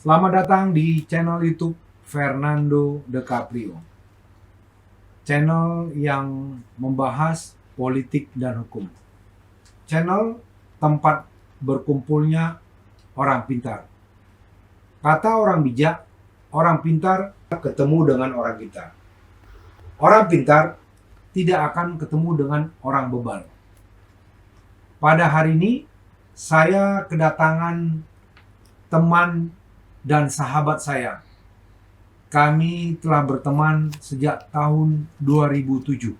Selamat datang di channel YouTube Fernando De Caprio. Channel yang membahas politik dan hukum. Channel tempat berkumpulnya orang pintar. Kata orang bijak, orang pintar ketemu dengan orang pintar. Orang pintar tidak akan ketemu dengan orang bebal. Pada hari ini, saya kedatangan teman dan sahabat saya. Kami telah berteman sejak tahun 2007.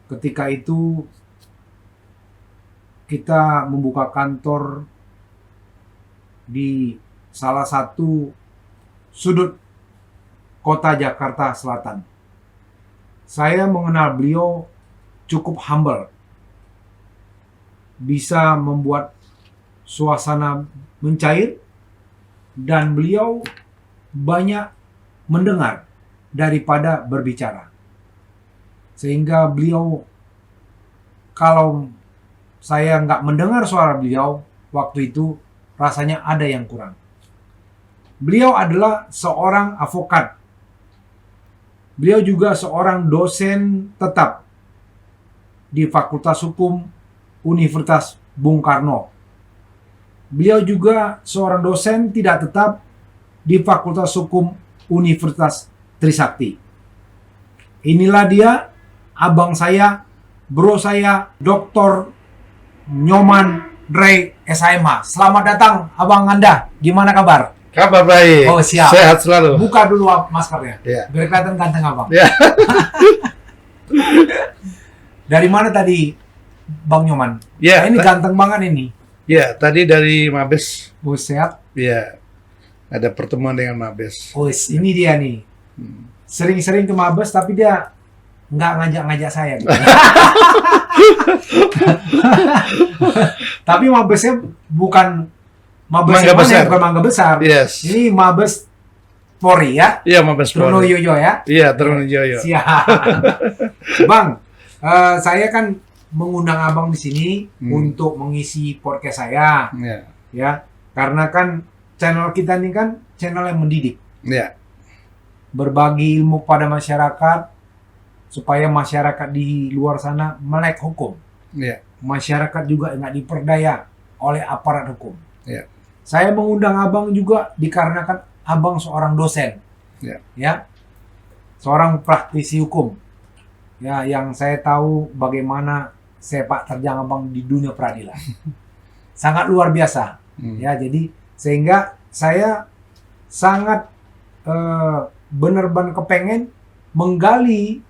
Ketika itu kita membuka kantor di salah satu sudut kota Jakarta Selatan. Saya mengenal beliau cukup humble. Bisa membuat suasana mencair. Dan beliau banyak mendengar daripada berbicara. Sehingga beliau, kalau saya nggak mendengar suara beliau, waktu itu rasanya ada yang kurang. Beliau adalah seorang advokat. Beliau juga seorang dosen tetap di Fakultas Hukum Universitas Bung Karno. Beliau juga seorang dosen tidak tetap di Fakultas Hukum Universitas Trisakti. Inilah dia, abang saya, bro saya, Dr. Nyoman Ray SHMH. Selamat datang, abang Anda. Gimana kabar? Kabar baik. Oh, siap. Sehat selalu. Buka dulu maskernya. Ya. Biar kelihatan ganteng abang. Ya. Dari mana tadi, Bang Nyoman? Ya, Ini ganteng banget ini. Ya, tadi dari Mabes. Oh, sehat. Ya, ada pertemuan dengan Mabes. Oh, ini dia nih. Sering-sering ke Mabes, tapi dia nggak ngajak-ngajak saya. Gitu. Tapi Mabesnya bukan Mabes Mangga yang mana, Besar. bukan Mangga Besar. Yes. Ini Mabes Polri ya. Iya, Mabes Polri. Trunojoyo ya. Iya, Trunojoyo. Siap. Bang, saya kan mengundang abang di sini untuk mengisi podcast saya, Ya. ya. Karena kan channel kita ini kan channel yang mendidik, Ya. berbagi ilmu pada masyarakat supaya masyarakat di luar sana melek hukum. Ya. Masyarakat juga nggak diperdaya oleh aparat hukum. Ya. Saya mengundang abang juga dikarenakan abang seorang dosen, ya, seorang praktisi hukum, ya, yang saya tahu bagaimana sepak terjang abang di dunia peradilan. Sangat luar biasa, ya. Jadi sehingga saya sangat benar-benar kepengen menggali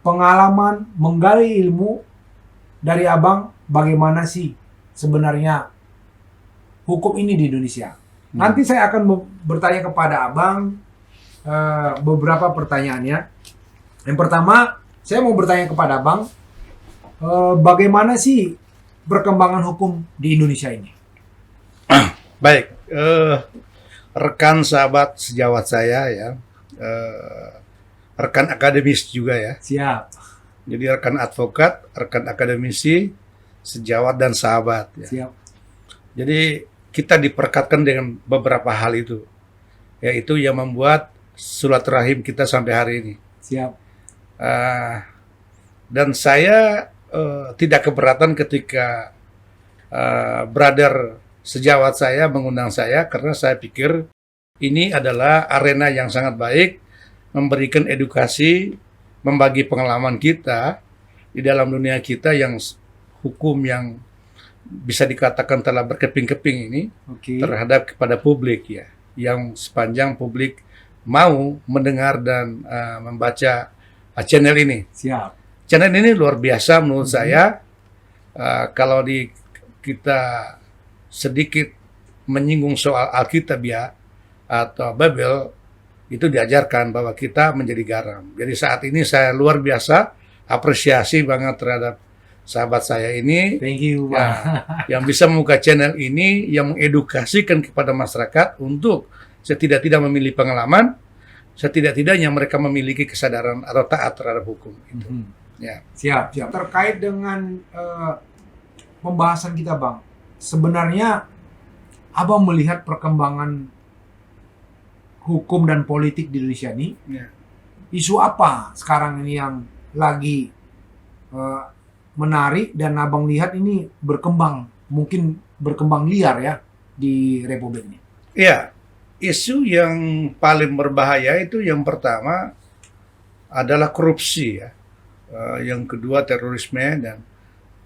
pengalaman, menggali ilmu dari abang, bagaimana sih sebenarnya hukum ini di Indonesia. Nanti saya akan bertanya kepada abang beberapa pertanyaannya. Yang pertama, saya mau bertanya kepada abang, bagaimana sih perkembangan hukum di Indonesia ini? Baik, rekan sahabat sejawat saya ya, rekan akademis juga ya. Siap. Jadi rekan advokat, rekan akademisi, sejawat dan sahabat. Ya. Siap. Jadi kita diperkatkan dengan beberapa hal itu, yaitu yang membuat silaturahim kita sampai hari ini. Siap. Dan saya tidak keberatan ketika brother sejawat saya mengundang saya, karena saya pikir ini adalah arena yang sangat baik, memberikan edukasi, membagi pengalaman kita di dalam dunia kita yang hukum yang bisa dikatakan telah berkeping-keping ini terhadap kepada publik ya, yang sepanjang publik mau mendengar dan membaca channel ini. Siap. Channel ini luar biasa menurut saya. Kalau kita sedikit menyinggung soal Alkitab ya atau Babel, itu diajarkan bahwa kita menjadi garam. Jadi saat ini saya luar biasa apresiasi banget terhadap sahabat saya ini. Thank you, ya, yang bisa membuka channel ini, yang mengedukasikan kepada masyarakat untuk setidak-tidak memilih pengalaman, setidak-tidaknya mereka memiliki kesadaran atau taat terhadap hukum. Gitu. Ya. Siap. Terkait dengan pembahasan kita, Bang, sebenarnya Abang melihat perkembangan hukum dan politik di Indonesia ini, isu apa sekarang ini yang lagi menarik dan abang lihat ini berkembang, mungkin berkembang liar ya di Republik ini? Ya, isu yang paling berbahaya itu yang pertama adalah korupsi ya. Yang kedua terorisme, dan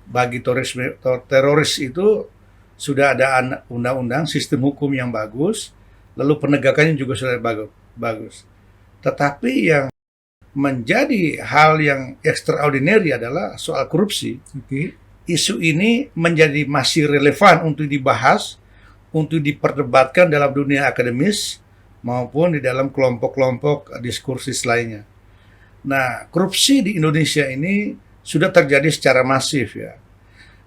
bagi teroris itu sudah ada undang-undang, sistem hukum yang bagus, lalu penegakannya juga sudah bagus. Tetapi yang menjadi hal yang extraordinary adalah soal korupsi. Isu ini menjadi masih relevan untuk dibahas, untuk diperdebatkan dalam dunia akademis maupun di dalam kelompok-kelompok diskursus lainnya. Nah, korupsi di Indonesia ini sudah terjadi secara masif ya.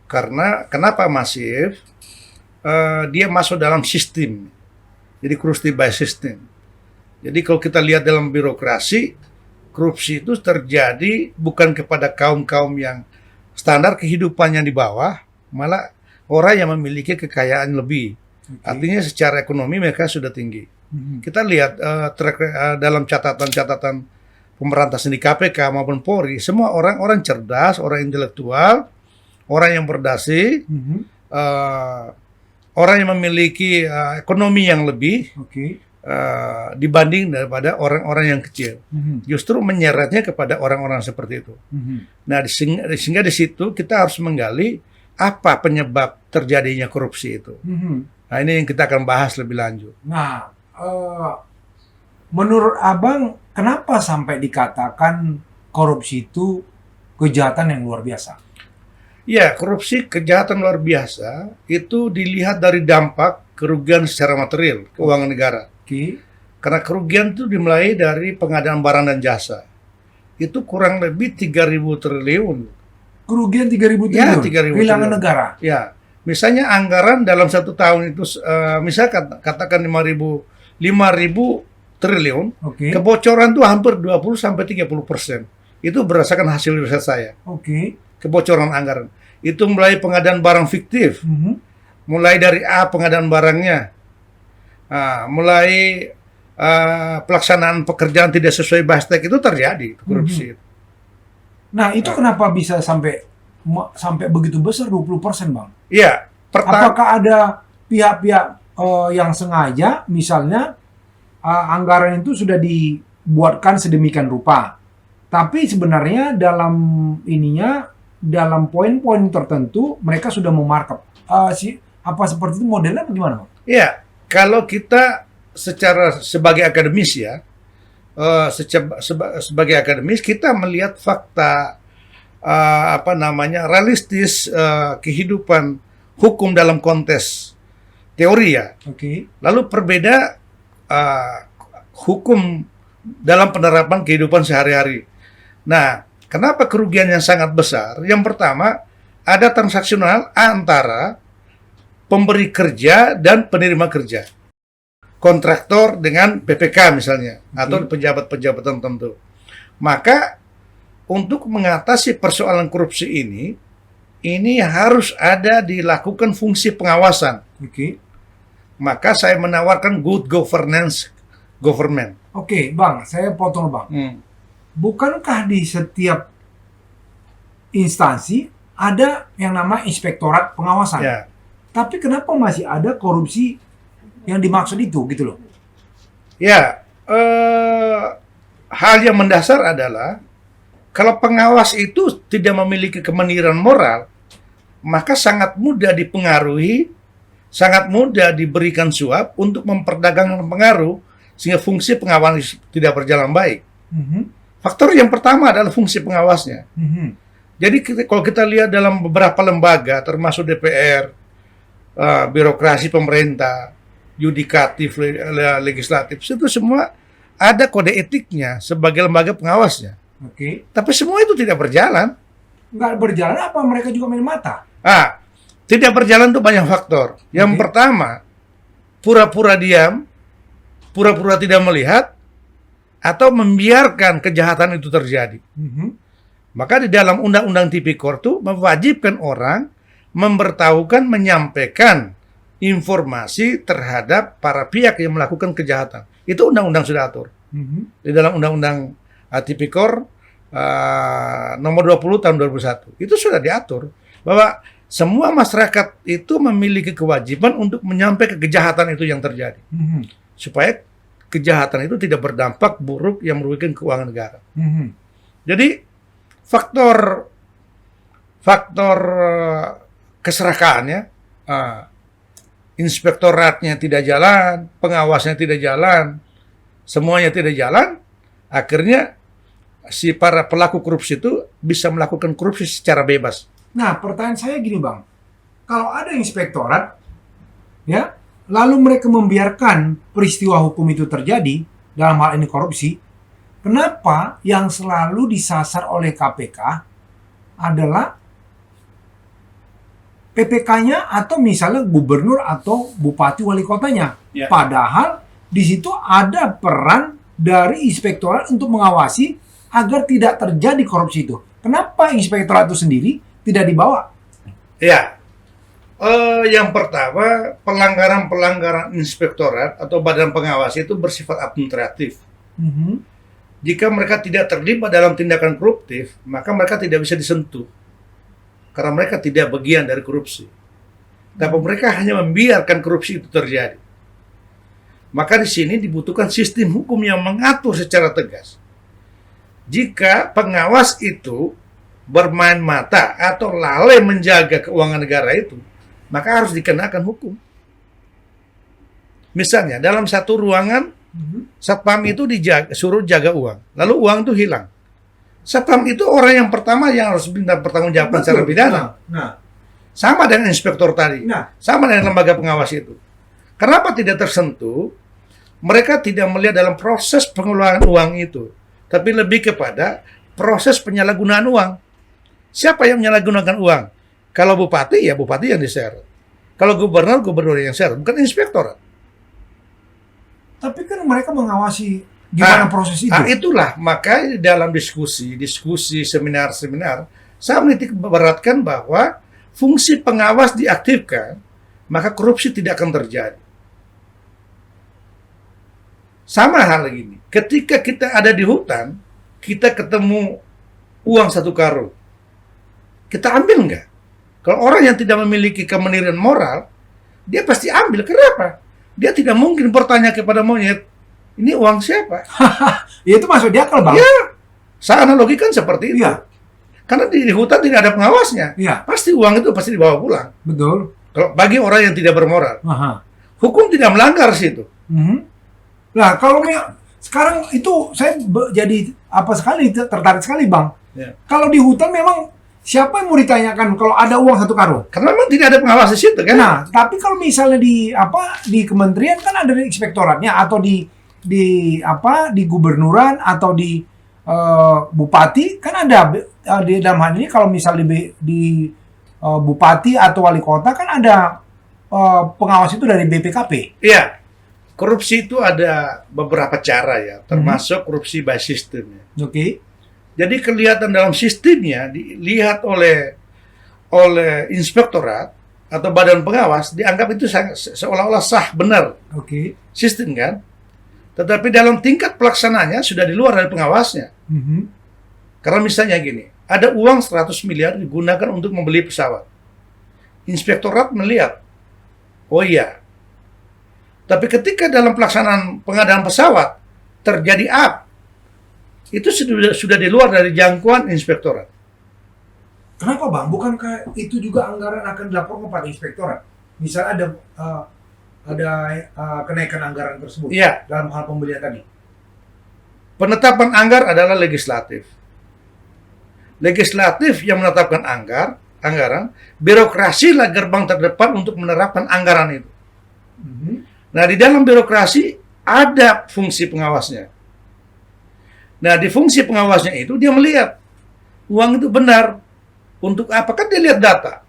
Karena kenapa masif? Dia masuk dalam sistem. Jadi korupsi by system. Jadi kalau kita lihat dalam birokrasi, korupsi itu terjadi bukan kepada kaum-kaum yang standar kehidupannya di bawah, malah orang yang memiliki kekayaan lebih. Artinya secara ekonomi mereka sudah tinggi. Kita lihat dalam catatan-catatan pemberantasan di KPK maupun Polri, semua orang-orang cerdas, orang intelektual, orang yang berdasi, orang yang memiliki ekonomi yang lebih dibanding daripada orang-orang yang kecil. Justru menyeretnya kepada orang-orang seperti itu. Nah, sehingga di situ kita harus menggali apa penyebab terjadinya korupsi itu. Nah, ini yang kita akan bahas lebih lanjut. Nah, menurut abang, kenapa sampai dikatakan korupsi itu kejahatan yang luar biasa? Ya, korupsi kejahatan luar biasa itu dilihat dari dampak kerugian secara material keuangan negara. Karena kerugian itu dimulai dari pengadaan barang dan jasa. Itu kurang lebih 3.000 triliun. Kerugian 3.000 triliun? Ya, 3.000 kehilangan triliun. negara? Ya, misalnya anggaran dalam satu tahun itu, misalkan katakan 5.000 triliun, kebocoran itu hampir 20-30%. Itu berdasarkan hasil riset saya. Kebocoran anggaran. Itu mulai pengadaan barang fiktif, mulai dari pengadaan barangnya, mulai pelaksanaan pekerjaan tidak sesuai BASTEK, itu terjadi korupsi. Nah, itu kenapa bisa sampai begitu besar 20%, Bang? Iya. Apakah ada pihak-pihak yang sengaja, misalnya anggaran itu sudah dibuatkan sedemikian rupa, tapi sebenarnya dalam poin-poin tertentu mereka sudah memarkup. Apa seperti itu modelnya bagaimana, Bang? Iya. Kalau kita sebagai akademis ya, sebagai akademis kita melihat fakta realistis kehidupan hukum dalam konteks teori ya. Lalu berbeda hukum dalam penerapan kehidupan sehari-hari. Nah, kenapa kerugian yang sangat besar? Yang pertama, ada transaksional antara pemberi kerja dan penerima kerja, kontraktor dengan PPK misalnya, atau pejabat-pejabat tertentu. Maka untuk mengatasi persoalan korupsi ini harus dilakukan fungsi pengawasan. Maka saya menawarkan good governance government. Bang, saya potong, Bang. Bukankah di setiap instansi ada yang nama inspektorat pengawasan? Ya. Tapi kenapa masih ada korupsi yang dimaksud itu, gitu loh? Ya, hal yang mendasar adalah kalau pengawas itu tidak memiliki kemandirian moral, maka sangat mudah dipengaruhi, sangat mudah diberikan suap untuk memperdagangkan pengaruh, sehingga fungsi pengawas tidak berjalan baik. Faktor yang pertama adalah fungsi pengawasnya. Jadi kalau kita lihat dalam beberapa lembaga, termasuk DPR, birokrasi pemerintah, yudikatif, legislatif, itu semua ada kode etiknya sebagai lembaga pengawasnya. Tapi semua itu tidak berjalan. Nggak berjalan apa mereka juga main mata? Tidak berjalan itu banyak faktor. Yang pertama, pura-pura diam, pura-pura tidak melihat, atau membiarkan kejahatan itu terjadi. Maka di dalam Undang-Undang Tipikor itu mewajibkan orang memberitahukan, menyampaikan informasi terhadap para pihak yang melakukan kejahatan. Itu undang-undang sudah atur. Di dalam undang-undang Tipikor nomor 20 tahun 2001 itu sudah diatur bahwa semua masyarakat itu memiliki kewajiban untuk menyampaikan kejahatan itu yang terjadi, supaya kejahatan itu tidak berdampak buruk yang merugikan keuangan negara. Jadi faktor keserakahannya, inspektoratnya tidak jalan, pengawasnya tidak jalan, semuanya tidak jalan, akhirnya si para pelaku korupsi itu bisa melakukan korupsi secara bebas. Nah, pertanyaan saya gini, Bang. Kalau ada inspektorat, ya, lalu mereka membiarkan peristiwa hukum itu terjadi, dalam hal ini korupsi, kenapa yang selalu disasar oleh KPK adalah PPK-nya atau misalnya gubernur atau bupati wali kotanya? Ya. Padahal di situ ada peran dari inspektorat untuk mengawasi agar tidak terjadi korupsi itu. Kenapa inspektorat itu sendiri tidak dibawa? Ya, yang pertama, pelanggaran-pelanggaran inspektorat atau badan pengawas itu bersifat administratif. Jika mereka tidak terlibat dalam tindakan koruptif, maka mereka tidak bisa disentuh. Karena mereka tidak bagian dari korupsi. Tapi mereka hanya membiarkan korupsi itu terjadi. Maka di sini dibutuhkan sistem hukum yang mengatur secara tegas. Jika pengawas itu bermain mata atau lalai menjaga keuangan negara itu, maka harus dikenakan hukum. Misalnya dalam satu ruangan, satpam itu suruh jaga uang, lalu uang itu hilang. Satpam itu orang yang pertama yang harus minta pertanggungjawaban secara pidana. Sama dengan inspektor tadi, sama dengan lembaga pengawas itu. Kenapa tidak tersentuh? Mereka tidak melihat dalam proses pengelolaan uang itu, tapi lebih kepada proses penyalahgunaan uang. Siapa yang menyalahgunakan uang? Kalau bupati, ya bupati yang diseret. Kalau gubernur, gubernur yang diseret, bukan inspektorat. Tapi kan mereka mengawasi gimana proses itu. Itulah, maka dalam diskusi, seminar-seminar, saya menitik beratkan bahwa fungsi pengawas diaktifkan, maka korupsi tidak akan terjadi. Sama hal gini, ketika kita ada di hutan, kita ketemu uang 1 karung. Kita ambil nggak? Kalau orang yang tidak memiliki kemandirian moral, dia pasti ambil. Kenapa? Dia tidak mungkin bertanya kepada monyet, ini uang siapa? Ya itu masuk di akal, Bang. Ya, saya analogikan seperti itu. Iya. Karena di hutan tidak ada pengawasnya. Iya. Pasti uang itu pasti dibawa pulang. Betul. Kalau bagi orang yang tidak bermoral. Hukum tidak melanggar situ. Nah, kalau sekarang itu saya jadi tertarik sekali, Bang. Ya. Kalau di hutan memang siapa yang mau ditanyakan kalau ada uang 1 karung? Karena memang tidak ada pengawas di situ, kan? Nah, tapi kalau misalnya di kementerian kan ada inspektoratnya, atau di gubernuran atau di bupati kan ada di dalam hal ini. Kalau misalnya di bupati atau wali kota kan ada pengawas itu dari BPKP. Iya. Korupsi itu ada beberapa cara ya, termasuk korupsi by system. Oke. Jadi kelihatan dalam sistemnya, dilihat oleh inspektorat atau badan pengawas, dianggap itu seolah-olah sah, benar. Oke. Sistem kan? Tetapi dalam tingkat pelaksananya sudah di luar dari pengawasnya. Karena misalnya gini, ada uang 100 miliar digunakan untuk membeli pesawat. Inspektorat melihat, oh iya. Tapi ketika dalam pelaksanaan pengadaan pesawat terjadi itu sudah di luar dari jangkauan inspektorat. Kenapa, Bang? Bukankah itu juga anggaran akan dilaporkan kepada inspektorat? Misalnya ada kenaikan anggaran tersebut, Iya. dalam hal pembelian tadi. Penetapan anggaran adalah legislatif. Legislatif yang menetapkan anggaran, birokrasi lah gerbang terdepan untuk menerapkan anggaran itu. Nah, di dalam birokrasi ada fungsi pengawasnya. Nah, di fungsi pengawasnya itu dia melihat uang itu benar. Untuk apa? Kan dia lihat data.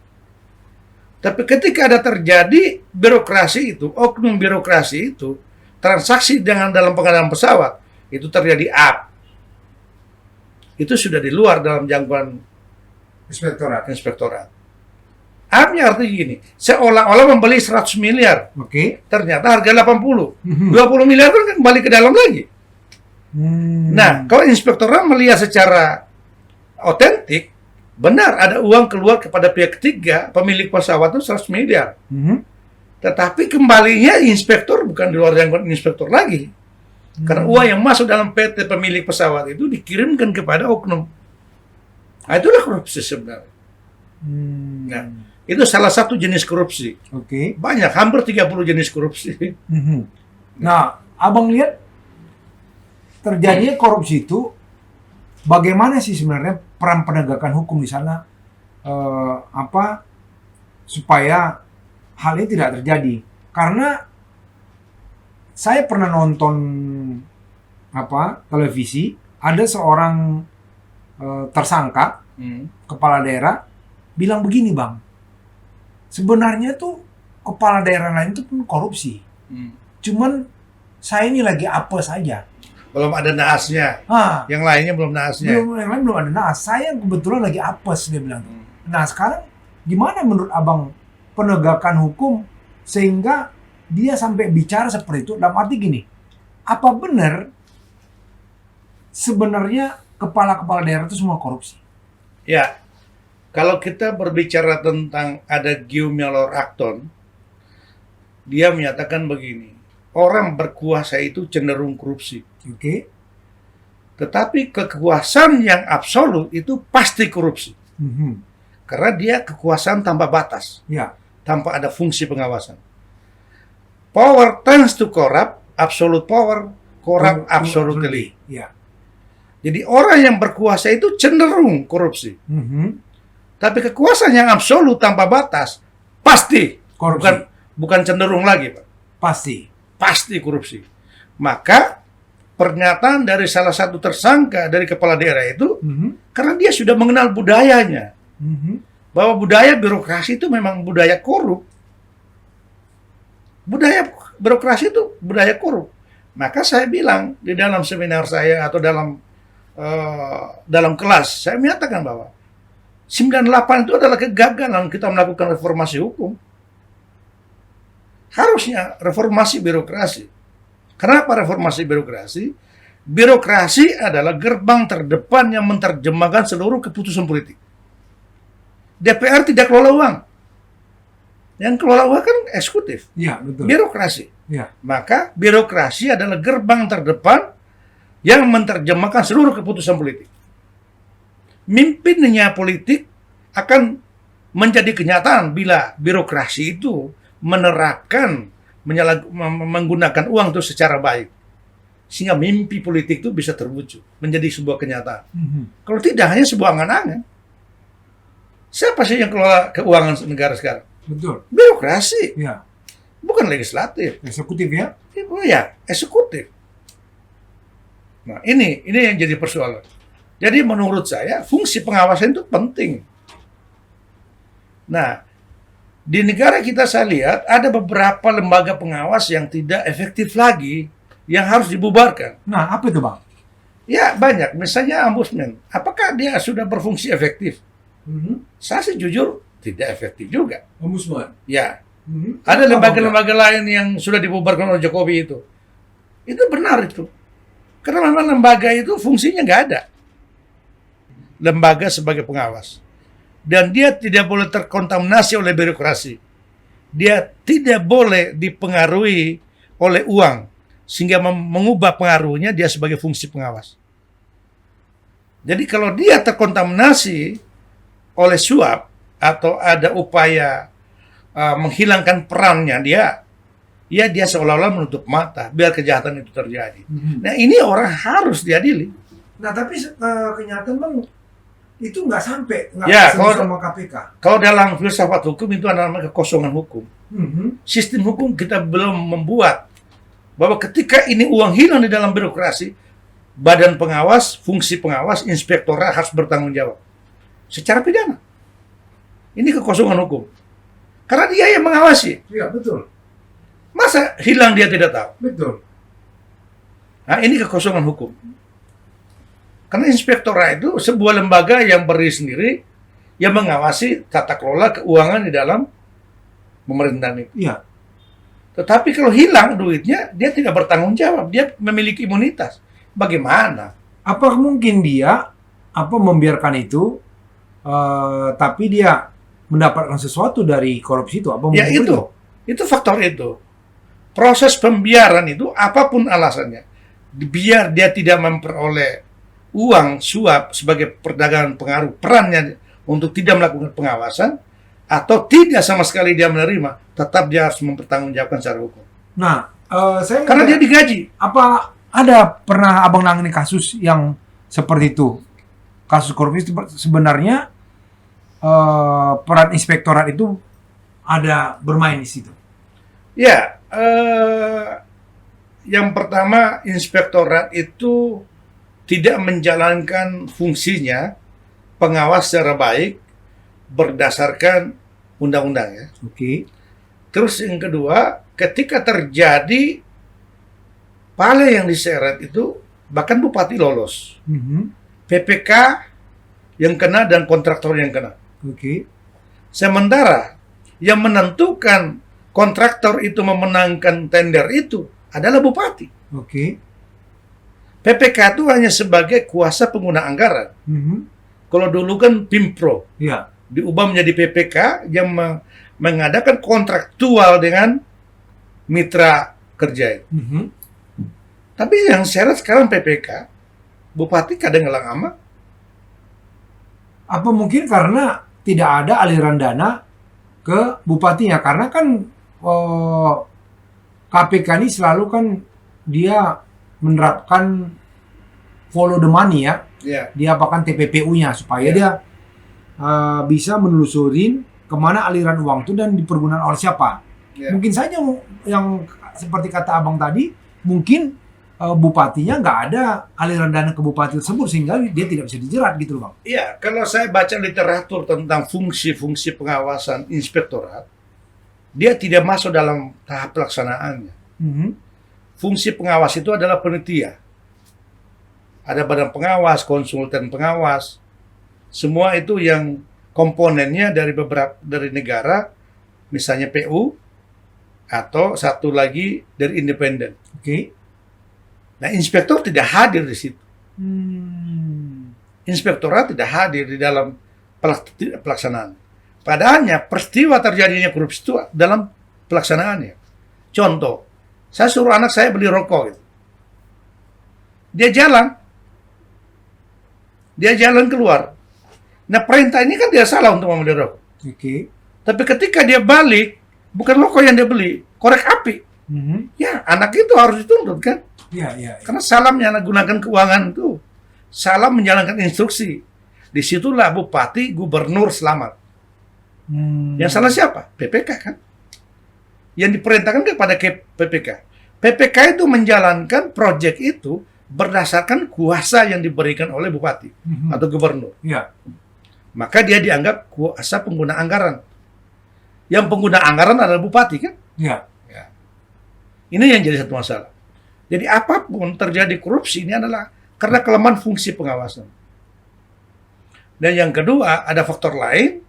Tapi ketika ada terjadi birokrasi itu, oknum birokrasi itu, transaksi dalam pengadaan pesawat, itu terjadi itu sudah di luar dalam jangkauan inspektorat. Pahami artinya gini, seolah-olah membeli 100 miliar, Oke. ternyata harga 80. Mhm. 20 miliar kan kembali ke dalam lagi. Hmm. Nah, kalau inspektorat melihat secara otentik, benar ada uang keluar kepada pihak ketiga, pemilik pesawat itu 100 miliar. Mhm. Tetapi kembalinya inspektor bukan di luar jangkauan inspektor lagi. Karena uang yang masuk dalam PT pemilik pesawat itu dikirimkan kepada oknum. Nah, itulah korupsi sebenarnya. Hmm. Nah, itu salah satu jenis korupsi. Oke. Banyak, hampir 30 jenis korupsi. Mhm. Nah, abang lihat terjadinya korupsi itu bagaimana sih sebenarnya peran penegakan hukum di sana supaya hal ini tidak terjadi? Karena saya pernah nonton televisi, ada seorang tersangka kepala daerah bilang begini, Bang. Sebenarnya tuh kepala daerah lain itu pun korupsi. Cuman saya ini lagi apes saja. Belum ada naasnya. Yang lainnya belum naasnya. Yang lain belum ada naas. Saya kebetulan lagi apes, dia bilang. Nah, sekarang gimana menurut Abang penegakan hukum sehingga dia sampai bicara seperti itu? Dalam arti gini, apa benar sebenarnya kepala-kepala daerah itu semua korupsi? Ya, kalau kita berbicara tentang ada Guillaume Acton, dia menyatakan begini, orang berkuasa itu cenderung korupsi. Oke. Tetapi kekuasaan yang absolut itu pasti korupsi. Mhm. Karena dia kekuasaan tanpa batas, Ya. tanpa ada fungsi pengawasan. Power tends to corrupt, absolute power corrupt absolutely. Ya. Jadi orang yang berkuasa itu cenderung korupsi. Mhm. Tapi kekuasaan yang absolut tanpa batas pasti Korupsi. bukan cenderung lagi, Pak. Pasti korupsi. Maka pernyataan dari salah satu tersangka dari kepala daerah itu karena dia sudah mengenal budayanya. Bahwa budaya birokrasi itu memang budaya korup. Budaya birokrasi itu budaya korup. Maka saya bilang di dalam seminar saya atau dalam kelas, saya menyatakan bahwa 98 itu adalah kegagalan kita melakukan reformasi hukum. Harusnya reformasi birokrasi. Kenapa reformasi birokrasi? Birokrasi adalah gerbang terdepan yang menerjemahkan seluruh keputusan politik. DPR tidak kelola uang. Yang kelola uang kan eksekutif. Iya, betul. Birokrasi. Iya. Maka birokrasi adalah gerbang terdepan yang menerjemahkan seluruh keputusan politik. Mimpinnya politik akan menjadi kenyataan bila birokrasi itu menerapkan, menggunakan uang itu secara baik. Sehingga mimpi politik itu bisa terwujud, menjadi sebuah kenyataan. Kalau tidak, hanya sebuah angan-angan. Siapa sih yang kelola keuangan negara sekarang? Betul. Birokrasi, Iya. bukan legislatif. Eksekutif ya? Ya, eksekutif. Nah, ini yang jadi persoalan. Jadi menurut saya fungsi pengawasan itu penting. Nah, di negara kita saya lihat ada beberapa lembaga pengawas yang tidak efektif lagi, yang harus dibubarkan. Nah, apa itu, Bang? Ya, banyak. Misalnya Ombudsman. Apakah dia sudah berfungsi efektif? Saya sih jujur tidak efektif juga. Ombudsman. Ya, ada lembaga-lembaga lain yang sudah dibubarkan oleh Jokowi itu. Itu benar itu. Karena memang lembaga itu fungsinya nggak ada. Lembaga sebagai pengawas. Dan dia tidak boleh terkontaminasi oleh birokrasi. Dia tidak boleh dipengaruhi oleh uang. Sehingga mengubah pengaruhnya dia sebagai fungsi pengawas. Jadi kalau dia terkontaminasi oleh suap atau ada upaya menghilangkan perannya dia seolah-olah menutup mata biar kejahatan itu terjadi. Nah, ini orang harus diadili. Nah, tapi kenyataan, Bang, itu nggak sampai Ya, sama KPK. Kalau dalam filsafat hukum itu adalah kekosongan hukum. Sistem hukum kita belum membuat bahwa ketika ini uang hilang di dalam birokrasi, badan pengawas, fungsi pengawas, inspektorat harus bertanggung jawab secara pidana. Ini kekosongan hukum. Karena dia yang mengawasi. Iya, betul. Masa hilang dia tidak tahu? Betul. Nah, ini kekosongan hukum. Karena inspektorat itu sebuah lembaga yang berdiri sendiri, yang mengawasi tata kelola keuangan di dalam pemerintahan itu. Iya. Tetapi kalau hilang duitnya, dia tidak bertanggung jawab. Dia memiliki imunitas. Bagaimana? Apakah mungkin dia membiarkan itu, tapi dia mendapatkan sesuatu dari korupsi itu? Apa Ya mungkin itu faktor itu. Proses pembiaran itu apapun alasannya, biar dia tidak memperoleh uang suap sebagai perdagangan pengaruh, perannya untuk tidak melakukan pengawasan, atau tidak sama sekali dia menerima, tetap dia harus mempertanggungjawabkan secara hukum. Nah, saya Karena dia digaji. apa ada pernah abang nangani kasus yang seperti itu? Kasus korupsi sebenarnya peran inspektorat itu ada bermain di situ. Ya, yang pertama inspektorat itu tidak menjalankan fungsinya pengawas secara baik berdasarkan undang-undang ya. Oke. Terus yang kedua, ketika terjadi pale yang diseret itu bahkan bupati lolos, PPK yang kena dan kontraktor yang kena. Oke. Sementara yang menentukan kontraktor itu memenangkan tender itu adalah bupati. Oke. PPK itu hanya sebagai kuasa pengguna anggaran. Kalau dulu kan Pimpro, Ya. diubah menjadi PPK yang mengadakan kontraktual dengan mitra kerja. Tapi yang syarat sekarang PPK, bupati kadang ngelang ama. Apa mungkin karena tidak ada aliran dana ke bupatinya? Karena kan KPK ini selalu kan dia menerapkan follow the money ya. Ya. Dia apakan TPPU-nya supaya dia bisa menelusurin kemana aliran uang itu dan dipergunakan oleh siapa. Ya. Mungkin saja yang seperti kata abang tadi, mungkin bupatinya nggak ada aliran dana ke bupati tersebut sehingga dia tidak bisa dijerat gitu loh bang. Iya, kalau saya baca literatur tentang fungsi-fungsi pengawasan inspektorat, dia tidak masuk dalam tahap pelaksanaannya. Fungsi pengawas itu adalah panitia. Ada badan pengawas, konsultan pengawas, semua itu yang komponennya dari dari negara, misalnya PU, atau satu lagi dari independen. Oke. Nah, inspektor tidak hadir di situ. Inspektorat tidak hadir di dalam pelaksanaan. Padahalnya peristiwa terjadinya korupsi itu dalam pelaksanaannya. Contoh, saya suruh anak saya beli rokok. Gitu. Dia jalan keluar. Nah, perintah ini kan dia salah untuk membeli rokok. Oke. Tapi ketika dia balik, bukan rokok yang dia beli, korek api. Ya, anak itu harus dituntut kan? Ya. Karena salah menyalahgunakan keuangan itu. Salah menjalankan instruksi. Disitulah bupati, gubernur selamat. Yang salah siapa? PPK kan? Yang diperintahkan kepada PPK. PPK itu menjalankan proyek itu berdasarkan kuasa yang diberikan oleh bupati atau gubernur. Ya. Maka dia dianggap kuasa pengguna anggaran. Yang pengguna anggaran adalah bupati kan? Ya. Ini yang jadi satu masalah. Jadi apapun terjadi korupsi ini adalah karena kelemahan fungsi pengawasan. Dan yang kedua ada faktor lain,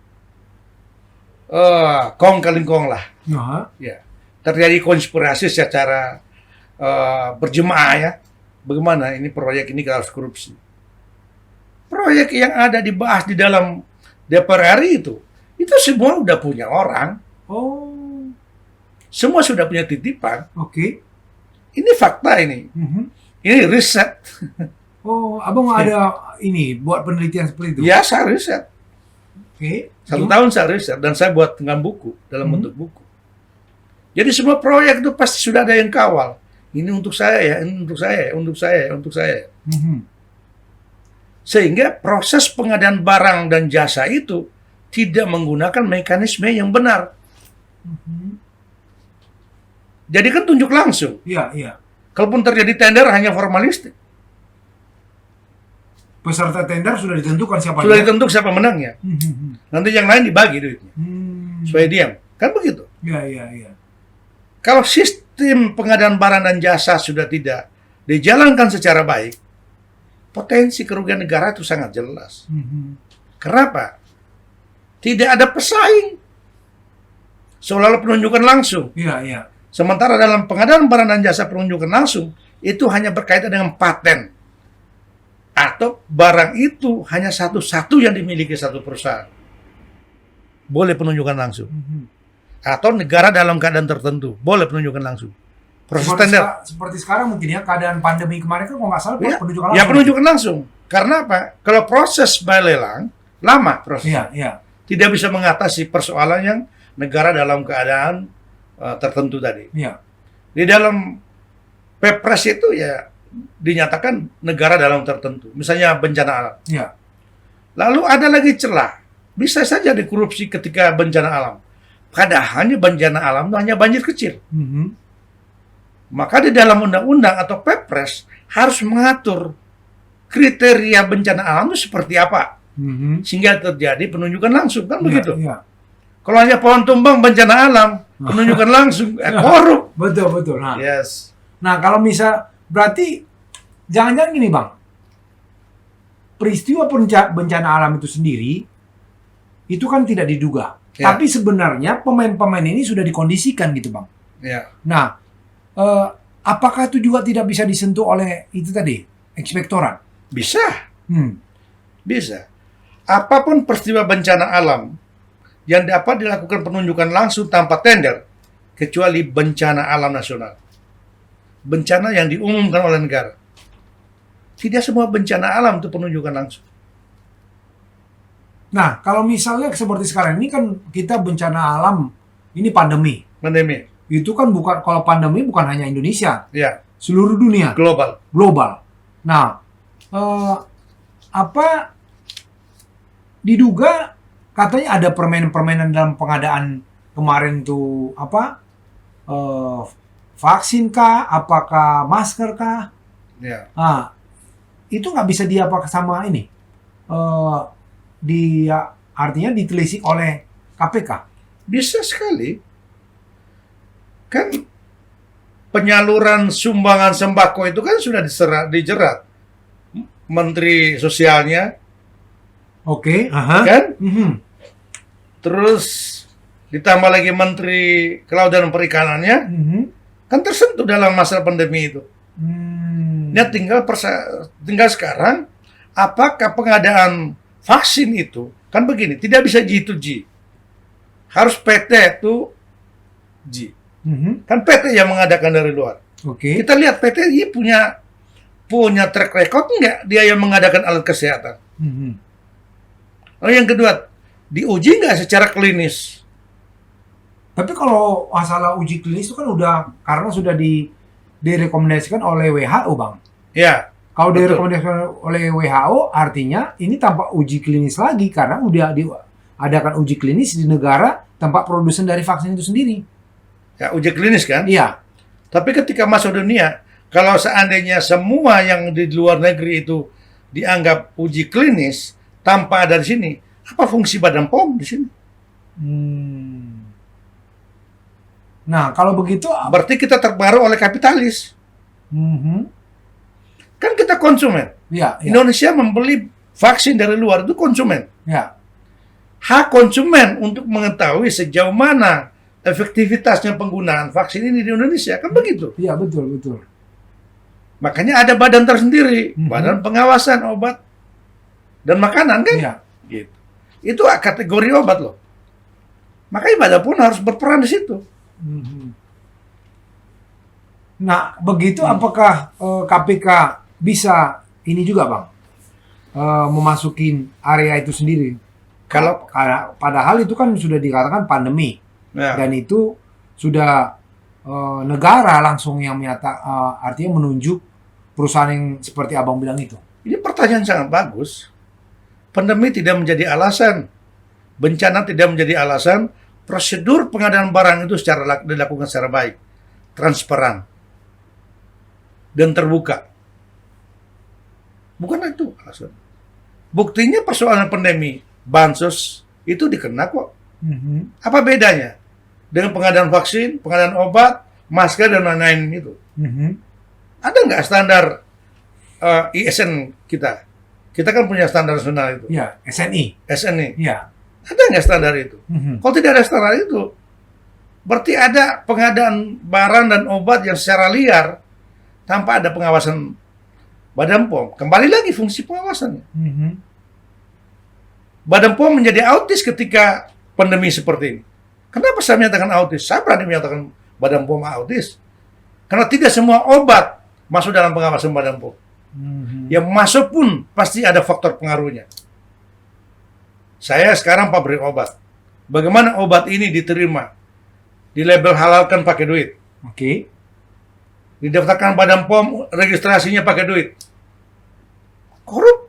kong kaling kong lah. Ya, terjadi konspirasi secara berjemaah ya. Bagaimana ini proyek ini harus korupsi? Proyek yang ada dibahas di dalam DPR RI itu semua udah punya orang. Oh. Semua sudah punya titipan. Oke. Ini fakta ini. Ini riset. Oh, abang ada ini buat penelitian seperti itu? Ya, saya riset. Oke. 1 tahun saya riset dan saya buat dengan buku dalam bentuk buku. Jadi semua proyek itu pasti sudah ada yang kawal. Ini untuk saya ya, ini untuk saya, untuk saya, untuk saya. Sehingga proses pengadaan barang dan jasa itu tidak menggunakan mekanisme yang benar. Jadi kan tunjuk langsung. Iya. Kalaupun terjadi tender hanya formalistik. Peserta tender sudah ditentukan siapa Sudah dia? ditentukan siapa menangnya. Nanti yang lain dibagi duitnya. Supaya diam. Kan begitu. Iya. Kalau sistem pengadaan barang dan jasa sudah tidak dijalankan secara baik, potensi kerugian negara itu sangat jelas. Kenapa? Tidak ada pesaing. Seolah-olah penunjukan langsung. Iya, iya. Sementara dalam pengadaan barang dan jasa penunjukan langsung, itu hanya berkaitan dengan paten. Atau barang itu hanya satu-satu yang dimiliki satu perusahaan. Boleh penunjukan langsung. Atau negara dalam keadaan tertentu, boleh penunjukan langsung. Proses tender. Seperti sekarang mungkin ya, keadaan pandemi kemarin kan kalau nggak salah penunjukan langsung. Ya, penunjukan langsung. Karena apa? Kalau proses by lelang, lama prosesnya. Iya, iya. Tidak bisa mengatasi persoalan yang negara dalam keadaan tertentu tadi. Iya. Di dalam Pepres itu ya dinyatakan negara dalam tertentu. Misalnya bencana alam. Iya. Lalu ada lagi celah. Bisa saja dikorupsi ketika bencana alam. Padahal bencana alam itu hanya banjir kecil. Maka di dalam undang-undang atau Pepres harus mengatur kriteria bencana alam itu seperti apa. Sehingga terjadi penunjukan langsung. Kan begitu. Iya. Kalau hanya pohon tumbang bencana alam, penunjukan langsung, korup. Betul, betul. Nah, Yes. nah kalau misal, berarti jangan-jangan gini Bang, peristiwa bencana alam itu sendiri, itu kan tidak diduga. Ya. Tapi sebenarnya pemain-pemain ini sudah dikondisikan gitu Bang. Ya. Nah, apakah itu juga tidak bisa disentuh oleh itu tadi, inspektorat? Bisa. Hmm. Bisa. Apapun peristiwa bencana alam yang dapat dilakukan penunjukan langsung tanpa tender, kecuali bencana alam nasional. Bencana yang diumumkan oleh negara. Tidak semua bencana alam itu penunjukan langsung. Nah, kalau misalnya seperti sekarang ini kan kita bencana alam, ini pandemi. Pandemi. Itu kan bukan, kalau pandemi bukan hanya Indonesia, Ya, seluruh dunia, global. global. Nah, apa diduga katanya ada permainan-permainan dalam pengadaan kemarin tuh apa vaksin kah, apakah masker kah? Ya. Nah, itu nggak bisa diapa sama ini, artinya ditelisik oleh KPK. Bisa sekali. Kan penyaluran sumbangan sembako itu kan sudah dijerat. Menteri Sosialnya, Oke, kan? Terus ditambah lagi Menteri Kelautan dan Perikanannya, kan tersentuh dalam masa pandemi itu. Ya tinggal sekarang, apakah pengadaan vaksin itu, kan begini, tidak bisa G2G. Harus PT itu G. Kan PT yang mengadakan dari luar. Oke. Kita lihat PT ini punya track record enggak dia yang mengadakan alat kesehatan. Lalu yang kedua, diuji nggak secara klinis? Tapi kalau masalah uji klinis itu kan udah, karena sudah direkomendasikan oleh WHO, Bang. Ya. Kalau betul. direkomendasikan oleh WHO, artinya ini tanpa uji klinis lagi, karena udah diadakan uji klinis di negara tempat produsen dari vaksin itu sendiri. Ya, uji klinis kan? Iya. Tapi ketika masuk dunia, kalau seandainya semua yang di luar negeri itu dianggap uji klinis tanpa ada di sini, apa fungsi Badan POM di sini? Nah, kalau begitu, Berarti kita terpengaruh oleh kapitalis. Kan kita konsumen. ya, Indonesia membeli vaksin dari luar itu konsumen. ya. Hak konsumen untuk mengetahui sejauh mana efektivitasnya penggunaan vaksin ini di Indonesia, kan begitu. Iya, betul, betul. Makanya ada badan tersendiri, Badan Pengawasan Obat dan Makanan kan? Iya. Gitu. Itu kategori obat loh. Makanya badan pun harus berperan di situ. Nah, begitu apakah KPK bisa ini juga, Bang? Memasukin area itu sendiri? Kalau Padahal itu kan sudah dikatakan pandemi. ya, Dan itu sudah negara langsung yang artinya menunjuk perusahaan yang seperti Abang bilang itu. ini pertanyaan sangat bagus. Pandemi tidak menjadi alasan, bencana tidak menjadi alasan, prosedur pengadaan barang itu dilakukan secara baik, transparan, dan terbuka. Bukan itu alasan. Buktinya persoalan pandemi, bansos itu dikena kok. Apa bedanya dengan pengadaan vaksin, pengadaan obat, masker dan lain-lain itu? Ada nggak standar ISN kita? Kita kan punya standar nasional itu. Ya, SNI. SNI. Ya. Ada nggak standar itu? Kalau tidak ada standar itu, berarti ada pengadaan barang dan obat yang secara liar tanpa ada pengawasan Badan POM. Kembali lagi fungsi pengawasannya. Badan POM menjadi autis ketika pandemi seperti ini. Kenapa saya menyatakan autis? Saya berani menyatakan Badan POM autis. Karena tidak semua obat masuk dalam pengawasan Badan POM. Yang masuk pun pasti ada faktor pengaruhnya. Saya sekarang pabrik obat. Bagaimana obat ini diterima? Di label halalkan pakai duit. Oke. Didaftarkan Badan POM, registrasinya pakai duit. Korup.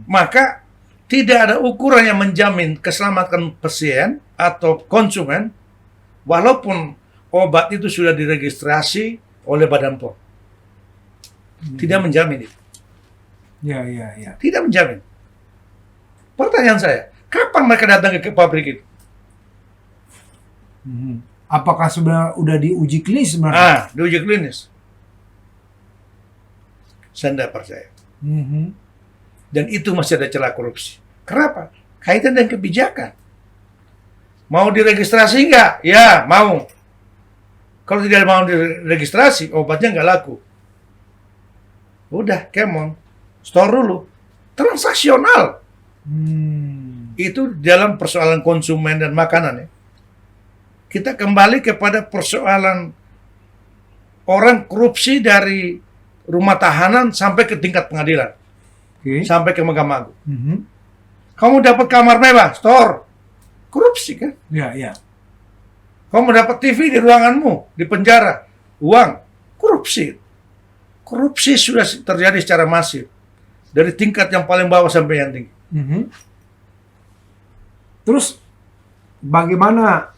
Maka tidak ada ukuran yang menjamin keselamatan pasien atau konsumen walaupun obat itu sudah diregistrasi oleh Badan POM. Tidak menjamin itu. Ya. Tidak menjamin. Pertanyaan saya, kapan mereka datang ke pabrik itu? Apakah sudah diuji klinis sebenarnya? Diuji klinis. Saya tidak percaya. Dan itu masih ada celah korupsi. Kenapa? Kaitan dengan kebijakan. Mau diregistrasi nggak? Ya, mau. Kalau tidak mau diregistrasi, obatnya nggak laku. Udah, kemon. Store dulu. Transaksional. Itu dalam persoalan konsumen dan makanan ya. Kita kembali kepada persoalan orang korupsi dari rumah tahanan sampai ke tingkat pengadilan. Sampai ke Mahkamah Agung. Kamu dapat kamar mewah, store. Korupsi kan? Ya. Kamu dapat TV di ruanganmu, di penjara. Uang. Korupsi. Korupsi sudah terjadi secara masif. Dari tingkat yang paling bawah sampai yang tinggi. Terus bagaimana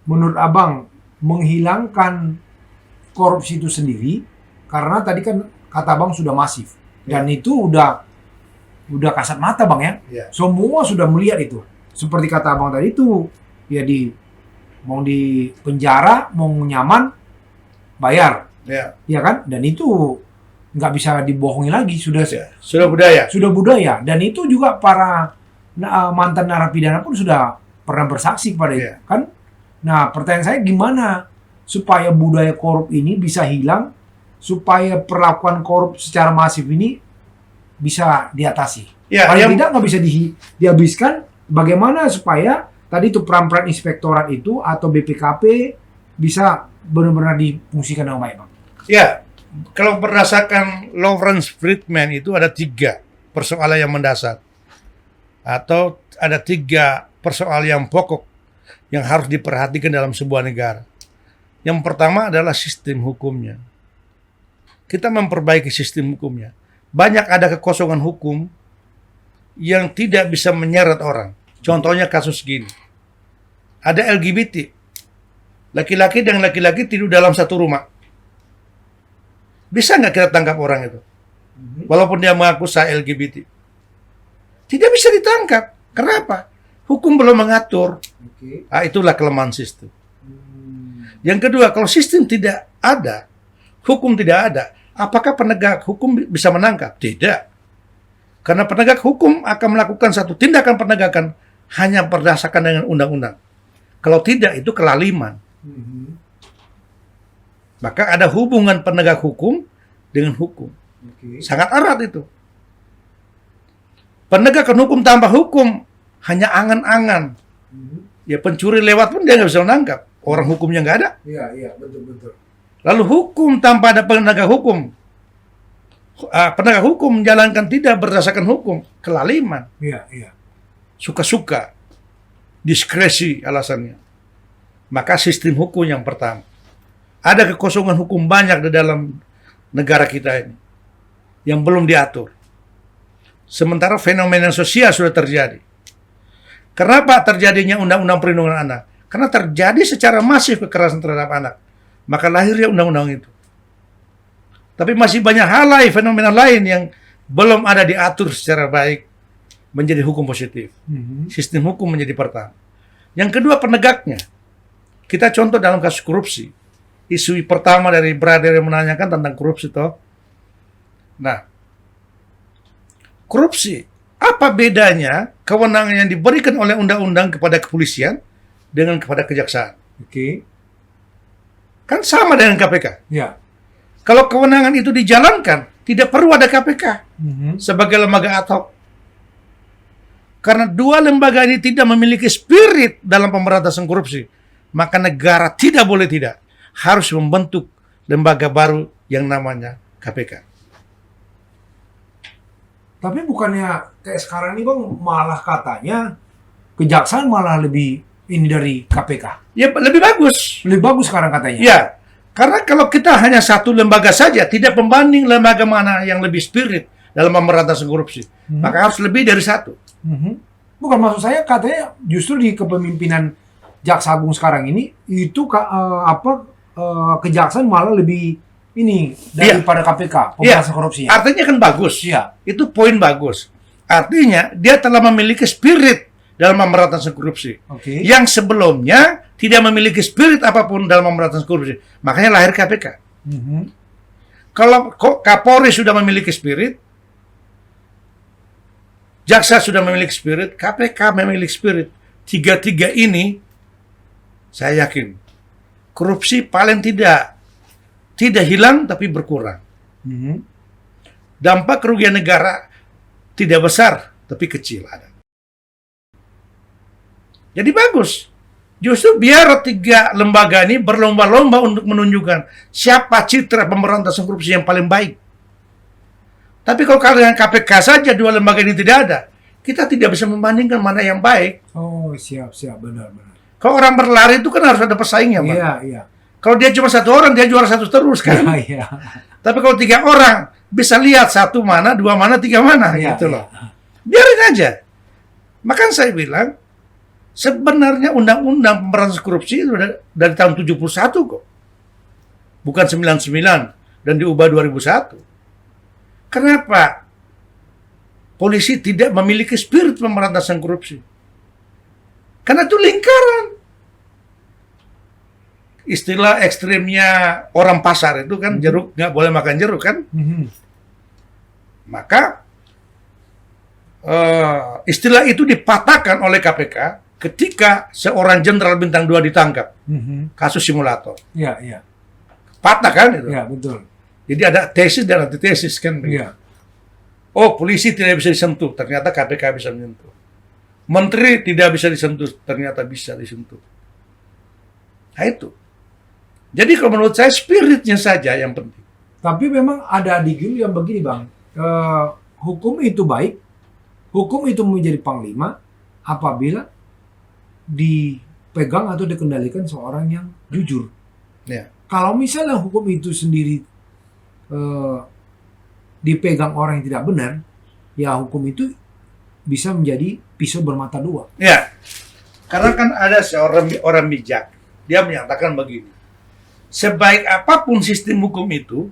menurut Abang menghilangkan korupsi itu sendiri? Karena tadi kan kata Abang sudah masif dan itu udah kasat mata Bang ya. Semua sudah melihat itu. Seperti kata Abang tadi itu ya mau di penjara, mau nyaman bayar. Ya kan? Dan itu nggak bisa dibohongi lagi, sudah budaya. Sudah budaya. Dan itu juga para mantan narapidana pun sudah pernah bersaksi kepada itu, kan? Nah, pertanyaan saya gimana supaya budaya korup ini bisa hilang, supaya perlakuan korup secara masif ini bisa diatasi. Paling tidak nggak bisa dihabiskan. Bagaimana supaya tadi itu peran-peran inspektorat itu atau BPKP bisa benar-benar difungsikan dengan baik, Bang? Ya, kalau berdasarkan Lawrence Friedman itu ada 3 persoalan yang mendasar. Atau ada 3 persoalan yang pokok yang harus diperhatikan dalam sebuah negara. Yang pertama adalah sistem hukumnya. Kita memperbaiki sistem hukumnya. Banyak ada kekosongan hukum yang tidak bisa menyeret orang. Contohnya kasus gini. Ada LGBT. Laki-laki dan laki-laki tidur dalam satu rumah. Bisa nggak kita tangkap orang itu? Walaupun dia mengaku saya LGBT. Tidak bisa ditangkap. Kenapa? Hukum belum mengatur. Itulah kelemahan sistem. Yang kedua, kalau sistem tidak ada, hukum tidak ada, apakah penegak hukum bisa menangkap? Tidak. Karena penegak hukum akan melakukan satu tindakan penegakan hanya berdasarkan dengan undang-undang. Kalau tidak, itu kelaliman. Maka ada hubungan penegak hukum dengan hukum. Sangat erat itu. Penegakan hukum tanpa hukum hanya angan-angan. Ya pencuri lewat pun dia nggak bisa menangkap. Orang hukumnya nggak ada. Iya, betul. Lalu hukum tanpa ada penegak hukum. Penegak hukum menjalankan tidak berdasarkan hukum. Kelaliman. Iya. Suka-suka. Diskresi alasannya. Maka sistem hukum yang pertama. Ada kekosongan hukum banyak di dalam negara kita ini. Yang belum diatur. Sementara fenomena sosial sudah terjadi. Kenapa terjadinya undang-undang perlindungan anak? Karena terjadi secara masif kekerasan terhadap anak. Maka lahirnya undang-undang itu. Tapi masih banyak hal lain, fenomena lain yang belum ada diatur secara baik menjadi hukum positif. Sistem hukum menjadi pertama. Yang kedua penegaknya. Kita contoh dalam kasus korupsi. Isu pertama dari brother yang menanyakan tentang korupsi toh. Nah, korupsi Apa bedanya kewenangan yang diberikan oleh undang-undang kepada kepolisian dengan kepada kejaksaan? Oke. Kan sama dengan KPK. Ya. Kalau kewenangan itu dijalankan, tidak perlu ada KPK sebagai lembaga ad hoc. Karena dua lembaga ini tidak memiliki spirit dalam pemberantasan korupsi, maka negara tidak boleh tidak harus membentuk lembaga baru yang namanya KPK. Tapi bukannya kayak sekarang ini Bang, malah katanya kejaksaan malah lebih ini dari KPK. Ya lebih bagus. Lebih bagus sekarang katanya. Ya, karena kalau kita hanya satu lembaga saja, tidak pembanding lembaga mana yang lebih spirit dalam pemberantasan korupsi, maka harus lebih dari satu. Bukan, maksud saya katanya justru di kepemimpinan Jaksa Agung sekarang ini itu kejaksaan malah lebih ini daripada KPK pemberantasan korupsinya. Artinya kan bagus. Iya. Itu poin bagus. Artinya dia telah memiliki spirit dalam pemberantasan korupsi. Oke. Yang sebelumnya tidak memiliki spirit apapun dalam pemberantasan korupsi. Makanya lahir KPK. Kalau Kapolri sudah memiliki spirit, Jaksa sudah memiliki spirit, KPK memiliki spirit. Tiga-tiga ini, saya yakin, korupsi paling tidak hilang tapi berkurang. Dampak kerugian negara tidak besar tapi kecil ada. Jadi bagus. Justru biar tiga lembaga ini berlomba-lomba untuk menunjukkan siapa citra pemberantasan korupsi yang paling baik. Tapi kalau dengan KPK saja dua lembaga ini tidak ada, kita tidak bisa membandingkan mana yang baik. Oh, siap, benar. Kalau orang berlari itu kan harus ada pesaingnya, Pak. Iya. Kalau dia cuma satu orang, dia juara satu terus kan. Iya. Tapi kalau tiga orang bisa lihat satu mana, dua mana, tiga mana, gitu loh. Biarin aja. Makanya saya bilang, sebenarnya undang-undang pemberantasan korupsi itu dari tahun 71 kok. Bukan 99 dan diubah 2001. Kenapa polisi tidak memiliki spirit pemberantasan korupsi? Karena itu lingkaran. Istilah ekstrimnya orang pasar itu kan jeruk, nggak boleh makan jeruk kan? Maka istilah itu dipatahkan oleh KPK ketika seorang jenderal bintang 2 ditangkap. Kasus simulator. Iya. Patah kan itu? Iya, betul. Jadi ada tesis dan antitesis kan? Iya. Oh, polisi tidak bisa disentuh, ternyata KPK bisa menyentuh. Menteri tidak bisa disentuh, ternyata bisa disentuh. Nah itu. Jadi kalau menurut saya spiritnya saja yang penting. Tapi memang ada adik yang begini Bang, hukum itu baik, hukum itu menjadi panglima apabila dipegang atau dikendalikan seorang yang jujur. Ya. Kalau misalnya hukum itu sendiri dipegang orang yang tidak benar, ya hukum itu bisa menjadi pisau bermata dua. Ya, karena kan ada seorang bijak, dia menyatakan begini, sebaik apapun sistem hukum itu,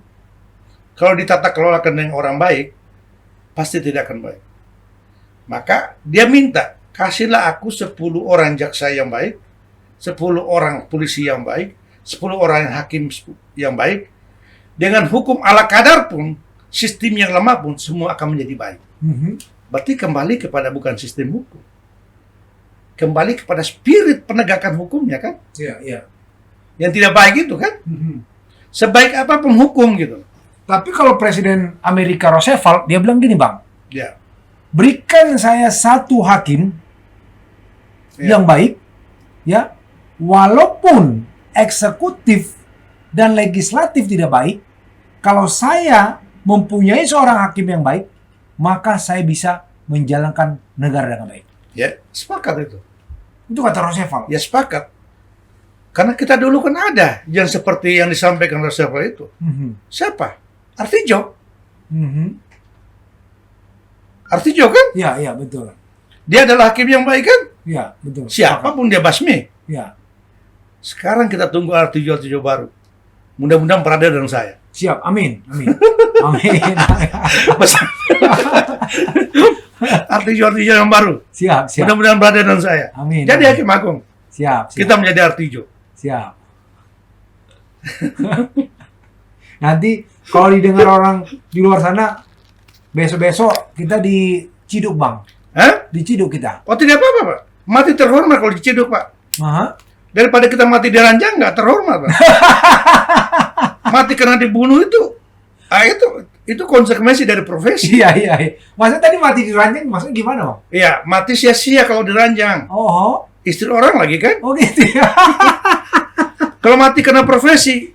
kalau ditata kelolakan dengan orang baik, pasti tidak akan baik. Maka dia minta, kasihlah aku 10 orang jaksa yang baik, 10 orang polisi yang baik, 10 orang hakim yang baik, dengan hukum ala kadar pun, sistem yang lemah pun, semua akan menjadi baik. Berarti kembali kepada bukan sistem hukum. Kembali kepada spirit penegakan hukumnya kan? Iya. Yang tidak baik itu kan? Sebaik apapun hukum gitu. Tapi kalau Presiden Amerika Roosevelt, dia bilang gini Bang, Ya. berikan saya satu hakim yang baik, ya, walaupun eksekutif dan legislatif tidak baik, kalau saya mempunyai seorang hakim yang baik, maka saya bisa menjalankan negara dengan baik. Ya, sepakat itu. Itu kata Roosevelt. Ya sepakat. Karena kita dulu kan ada yang seperti yang disampaikan Roosevelt itu. Siapa? Artijo. Artijo kan? Iya, betul. Dia adalah hakim yang baik kan? Iya, betul. Siapapun dia basmi. Iya. Sekarang kita tunggu Artijo baru. Mudah-mudahan berada dengan saya. Siap, amin. Artijo yang baru. Siap. Mudah-mudahan berada dengan saya. Amin. Jadi hakim agung. Siap. Kita menjadi Artijo. Siap. Nanti kalau didengar orang di luar sana, besok-besok kita diciduk bang. Hah? Diciduk kita. Oh tidak apa-apa Pak. Mati terhormat kalau diciduk Pak. Aha. Daripada kita mati di ranjang nggak terhormat Pak. Mati karena dibunuh itu konsekuensi dari profesi. Iya. Maksudnya tadi mati di ranjang, maksudnya gimana bang? Iya, mati sia-sia kalau di ranjang. Oh, Istri orang lagi kan? oh gitu ya. Kalau mati karena profesi,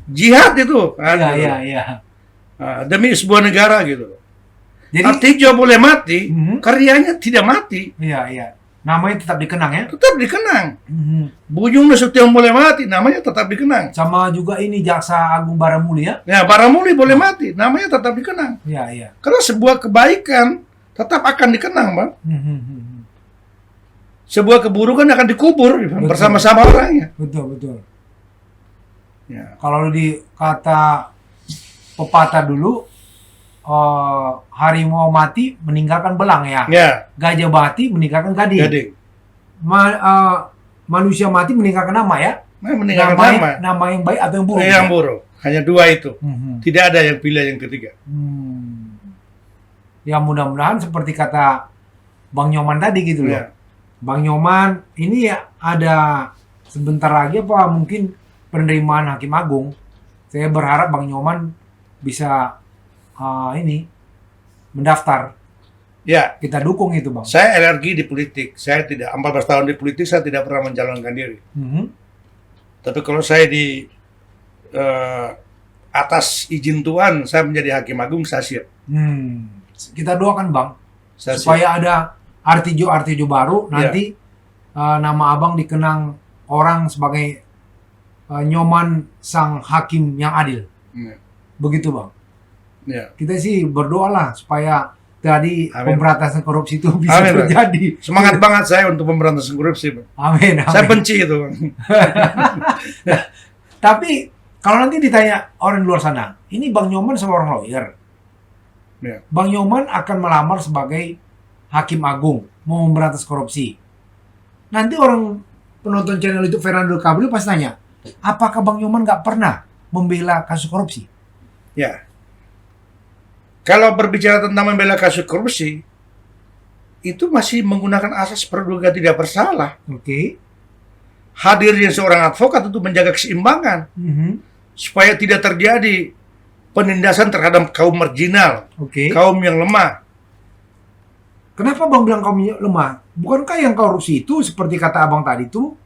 jihad itu. Kan, gitu. Iya. Nah, demi sebuah negara gitu. Jadi, Artijo boleh mati, Mhm. karyanya tidak mati. iya. Namanya tetap dikenang ya. Tetap dikenang. Mhm. Bujung Nasution boleh mati, namanya tetap dikenang. Sama juga ini Jaksa Agung Baramuli ya. Ya, Baramuli boleh mati, namanya tetap dikenang. Iya. Karena sebuah kebaikan tetap akan dikenang, Bang. Mhm. Sebuah keburukan akan dikubur Betul. bersama-sama orangnya. Betul. Ya. Kalau di kata pepatah dulu, harimau mati meninggalkan belang ya. Ya, Gajah mati meninggalkan gading. jadi Manusia mati meninggalkan nama ya. meninggalkan nama. Nama yang baik atau yang buruk. Yang buruk. Hanya dua itu. Mhm. Tidak ada yang pilih yang ketiga. Ya mudah-mudahan seperti kata Bang Nyoman tadi gitu loh. Ya. Bang Nyoman ini ya ada sebentar lagi apa mungkin penerimaan Hakim Agung. Saya berharap Bang Nyoman bisa ini mendaftar. Ya, Kita dukung itu Bang. saya alergi di politik. Saya tidak 14 tahun di politik, saya tidak pernah mencalonkan diri. Mhm. Tapi kalau saya di atas izin Tuhan, saya menjadi Hakim Agung, saya siap. Kita doakan Bang Saya siap. supaya ada artijo baru nanti nama Abang dikenang orang sebagai Nyoman sang hakim yang adil. Ya. Begitu Bang. Ya. Kita sih berdoa lah supaya tadi Amin. pemberantasan korupsi itu bisa Amin, Bang. terjadi. Semangat banget saya untuk pemberantasan korupsi, Bang. Amin. Saya benci itu, Bang. Tapi kalau nanti ditanya orang di luar sana, ini Bang Nyoman seorang lawyer. Ya. Bang Nyoman akan melamar sebagai Hakim Agung, mau memberantas korupsi. Nanti orang penonton channel itu Fernando Cabrio pasti tanya, apakah Bang Nyoman nggak pernah membela kasus korupsi? Ya. Kalau berbicara tentang membela kasus korupsi, itu masih menggunakan asas praduga tidak bersalah. Oke. Hadirnya seorang advokat untuk menjaga keseimbangan supaya tidak terjadi penindasan terhadap kaum marginal, Oke. kaum yang lemah. Kenapa Bang bilang kaum lemah? Bukankah yang korupsi itu seperti kata Abang tadi tuh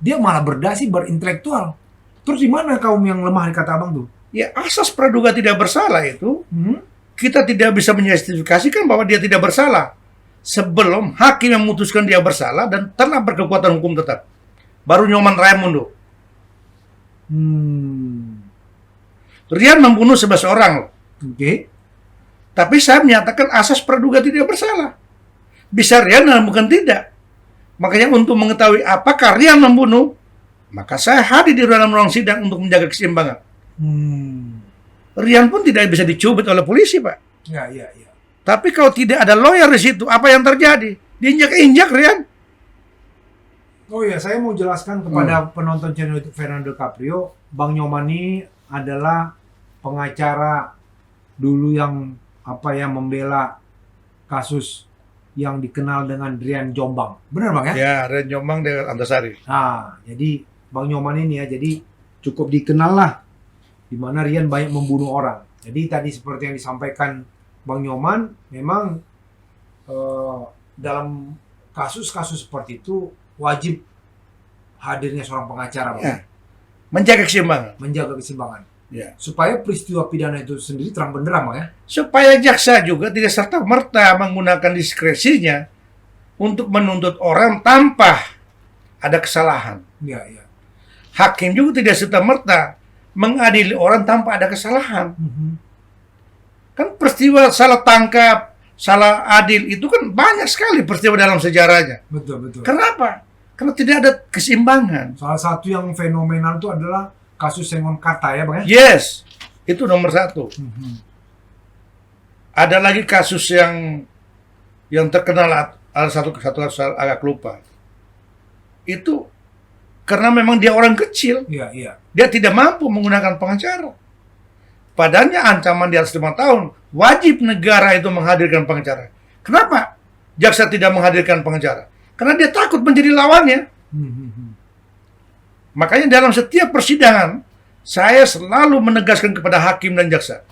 dia malah berdasi berintelektual. Terus di mana kaum yang lemah di kata Abang tuh? Ya, asas praduga tidak bersalah itu kita tidak bisa menjustifikasikan bahwa dia tidak bersalah sebelum hakim yang memutuskan dia bersalah dan telah berkekuatan hukum tetap. Baru Nyoman Raimundo. Rian membunuh 11 orang loh. Oke. Tapi saya menyatakan asas praduga tidak bersalah. Bisa Rian dan bukan tidak. Makanya untuk mengetahui apakah Rian membunuh, maka saya hadir di dalam ruang sidang untuk menjaga keseimbangan. Rian pun tidak bisa dicubit oleh polisi, Pak. Ya. Tapi kalau tidak ada lawyer di situ, apa yang terjadi? Diinjak-injak, Rian. Oh ya, saya mau jelaskan kepada penonton channel YouTube Fernando Cabrio, Bang Nyoman ini adalah pengacara dulu yang membela kasus yang dikenal dengan Rian Jombang. Benar Bang ya? Ya, Rian Jombang dengan Antasari. Nah, jadi Bang Nyoman ini ya, jadi cukup dikenal lah di mana Rian banyak membunuh orang. Jadi tadi seperti yang disampaikan Bang Nyoman, memang dalam kasus-kasus seperti itu wajib hadirnya seorang pengacara, Bang. Ya. Menjaga keseimbangan. Menjaga keseimbangan. Ya. Supaya peristiwa pidana itu sendiri terang benderang, Bang ya. Supaya jaksa juga tidak serta-merta menggunakan diskresinya untuk menuntut orang tanpa ada kesalahan. Iya. Hakim juga tidak serta-merta mengadili orang tanpa ada kesalahan. Kan peristiwa salah tangkap, salah adil itu kan banyak sekali peristiwa dalam sejarahnya. Betul. Kenapa? Karena tidak ada keseimbangan. Salah satu yang fenomenal itu adalah kasus Sengon Karta ya, Bang ya. Yes, itu nomor satu. Ada lagi kasus yang terkenal, ada satu agak lupa. Itu karena memang dia orang kecil. Iya. Dia tidak mampu menggunakan pengacara. Padahal ancaman di atas 5 tahun, wajib negara itu menghadirkan pengacara. Kenapa jaksa tidak menghadirkan pengacara? Karena dia takut menjadi lawannya. Makanya dalam setiap persidangan, saya selalu menegaskan kepada hakim dan jaksa.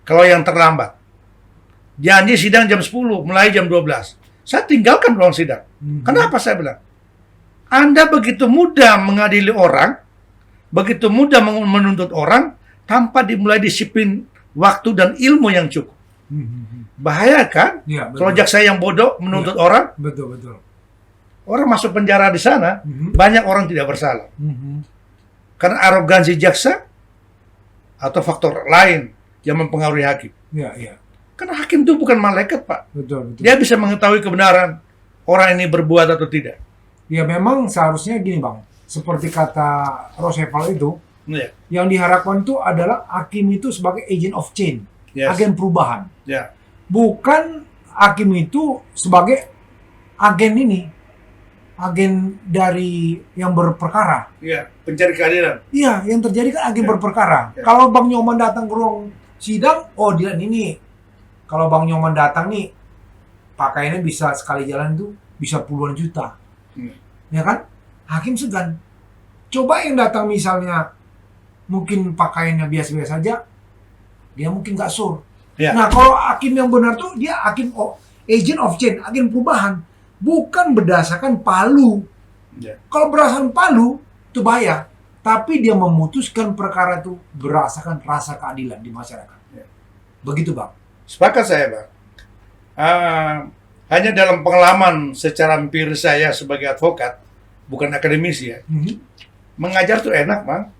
Kalau yang terlambat, janji sidang jam 10, mulai jam 12. Saya tinggalkan ruang sidang. Kenapa saya bilang? Anda begitu mudah mengadili orang, begitu mudah menuntut orang, tanpa dimulai disiplin waktu dan ilmu yang cukup. Bahaya kan? Ya, Kalau jaksa yang bodoh menuntut orang, betul. orang masuk penjara di sana, banyak orang tidak bersalah. Karena arogansi jaksa atau faktor lain yang mempengaruhi hakim. Iya. Karena hakim itu bukan malaikat, Pak. Betul. Dia bisa mengetahui kebenaran orang ini berbuat atau tidak. Ya memang seharusnya gini Bang, seperti kata Roosevelt itu, Ya. yang diharapkan itu adalah hakim itu sebagai agent of change, Yes. agen perubahan. Ya. Bukan hakim itu sebagai agen ini, agen dari yang berperkara. Ya, pencari keadilan. Iya, yang terjadi kan agen Ya. berperkara. Ya. Kalau Bang Nyoman datang ke ruang sidang, oh dia ini. Kalau Bang Nyoman datang nih, pakaiannya bisa sekali jalan tuh bisa puluhan juta. Ya kan? Hakim segan. Coba yang datang misalnya mungkin pakaiannya biasa-biasa saja, dia mungkin nggak sur. Ya. Nah, kalau hakim yang benar tuh dia hakim agent of change, agen perubahan, bukan berdasarkan palu. Ya. Kalau berdasarkan palu itu bahaya, tapi dia memutuskan perkara itu berdasarkan rasa keadilan di masyarakat. Ya. Begitu, Bang. Sepakat saya, Bang. Hanya dalam pengalaman secara empiris saya sebagai advokat, bukan akademisi ya, mengajar tuh enak, Bang.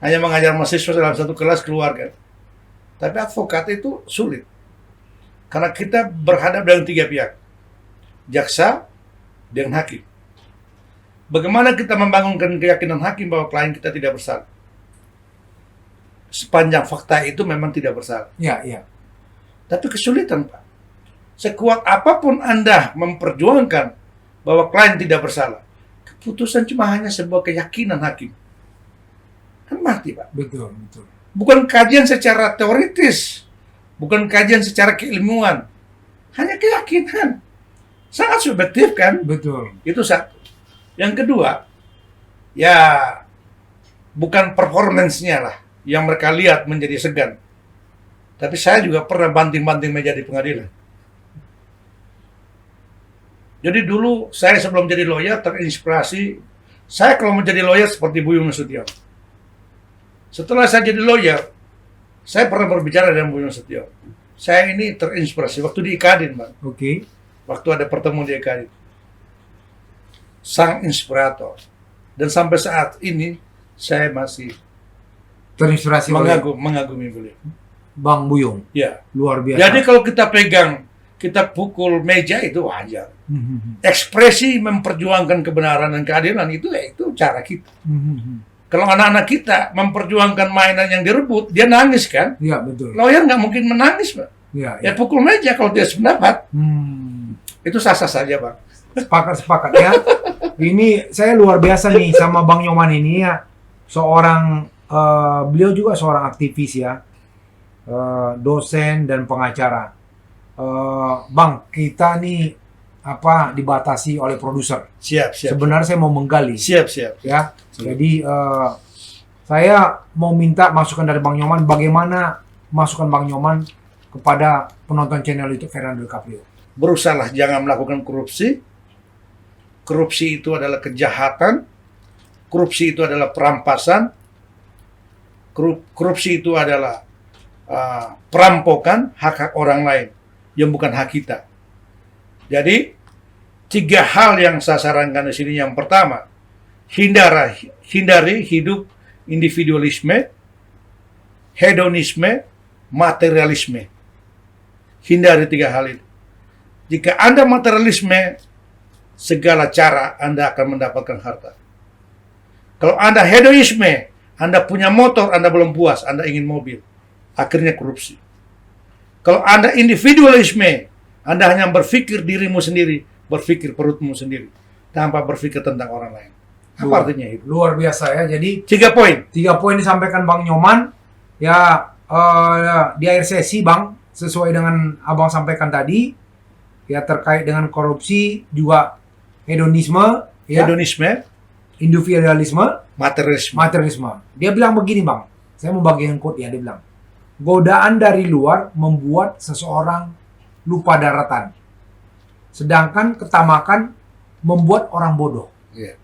Hanya mengajar mahasiswa dalam satu kelas keluarga. Tapi advokat itu sulit. Karena kita berhadap dengan tiga pihak. Jaksa dengan hakim. Bagaimana kita membangunkan keyakinan hakim bahwa klien kita tidak bersalah? Sepanjang fakta itu memang tidak bersalah. Iya. Tapi kesulitan, Pak. Sekuat apapun Anda memperjuangkan bahwa klien tidak bersalah, keputusan cuma hanya sebuah keyakinan hakim. Kan mati, Pak. Betul. Bukan kajian secara teoritis, bukan kajian secara keilmuan, hanya keyakinan. Sangat subjektif kan? Betul. Itu satu. Yang kedua, ya bukan performance-nya lah yang mereka lihat menjadi segan. Tapi saya juga pernah banting-banting meja di pengadilan. Jadi dulu saya sebelum jadi lawyer terinspirasi, saya kalau menjadi lawyer seperti Buyung Nasution. Setelah saya jadi lawyer, saya pernah berbicara dengan Buyung Nasution. Saya ini terinspirasi waktu di Ikadin, Bang. Oke. Waktu ada pertemuan di Ikadin. Sang inspirator. Dan sampai saat ini saya masih Terinspirasi oleh mengagumi beliau. Bang Buyung. Ya. Luar biasa. Jadi kalau kita pegang, kita pukul meja itu wajar. Ekspresi memperjuangkan kebenaran dan keadilan itu cara kita. Kalau anak-anak kita memperjuangkan mainan yang direbut, dia nangis kan? Iya, betul. Lawyer nggak mungkin menangis, Pak. Iya. Ya pukul meja kalau dia sependapat. Itu sah-sah saja, Bang. Sepakat ya. Ini saya luar biasa nih sama Bang Nyoman ini ya. Seorang beliau juga seorang aktivis ya. Dosen dan pengacara. Bang, kita nih dibatasi oleh produser. Siap. Sebenarnya saya mau menggali. Siap. Ya. Jadi saya mau minta masukan dari Bang Nyoman bagaimana masukan Bang Nyoman kepada penonton channel YouTube Fernando DiCaprio. Berusahalah jangan melakukan korupsi. Korupsi itu adalah kejahatan. Korupsi itu adalah perampasan. Korupsi itu adalah perampokan hak-hak orang lain yang bukan hak kita. Jadi 3 hal yang saya sarankan di sini. Yang pertama, hindari hidup individualisme, hedonisme, materialisme. Hindari 3 hal itu. Jika Anda materialisme, segala cara Anda akan mendapatkan harta. Kalau Anda hedonisme, Anda punya motor, Anda belum puas, Anda ingin mobil. Akhirnya korupsi. Kalau Anda individualisme, Anda hanya berpikir dirimu sendiri, berpikir perutmu sendiri, tanpa berpikir tentang orang lain. Apa artinya itu? Luar biasa ya. Jadi 3 poin. 3 poin disampaikan Bang Nyoman. Ya di akhir sesi Bang, sesuai dengan abang sampaikan tadi, ya terkait dengan korupsi juga hedonisme, ya, Hedonisme, individualisme, materialisme. materialisme. Dia bilang begini bang, saya mau bagikan quote ya, dia bilang, godaan dari luar membuat seseorang lupa daratan, sedangkan ketamakan membuat orang bodoh. Iya.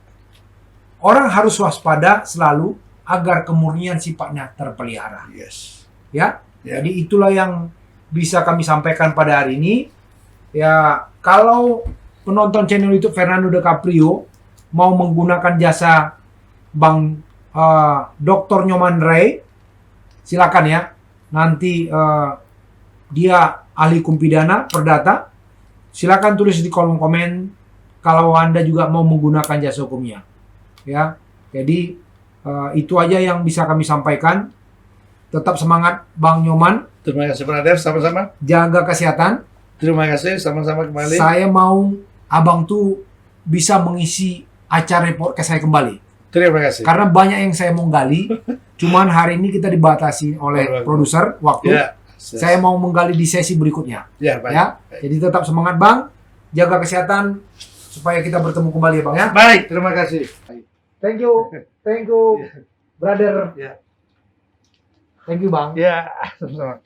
Orang harus waspada selalu agar kemurnian sifatnya terpelihara. Yes. Ya, Ya. jadi itulah yang bisa kami sampaikan pada hari ini. Ya, kalau penonton channel YouTube Fernando De Caprio mau menggunakan jasa Bang Dr. Nyoman Ray, silakan ya. Nanti dia ahli hukum pidana perdata. Silakan tulis di kolom komen kalau Anda juga mau menggunakan jasa hukumnya. Ya, jadi itu aja yang bisa kami sampaikan. Tetap semangat Bang Nyoman, Terima kasih brother, sama-sama. jaga kesehatan. Terima kasih, sama-sama kembali. Saya mau Abang tuh bisa mengisi acara podcast saya kembali. Terima kasih. Karena banyak yang saya mau gali, cuman hari ini kita dibatasi oleh produser waktu. Ya. Saya mau menggali di sesi berikutnya. Ya, baik. Ya, jadi tetap semangat Bang, jaga kesehatan supaya kita bertemu kembali ya Bang ya. Baik, terima kasih. Thank you, brother. Ya. Thank you Bang. Ya, sama-sama.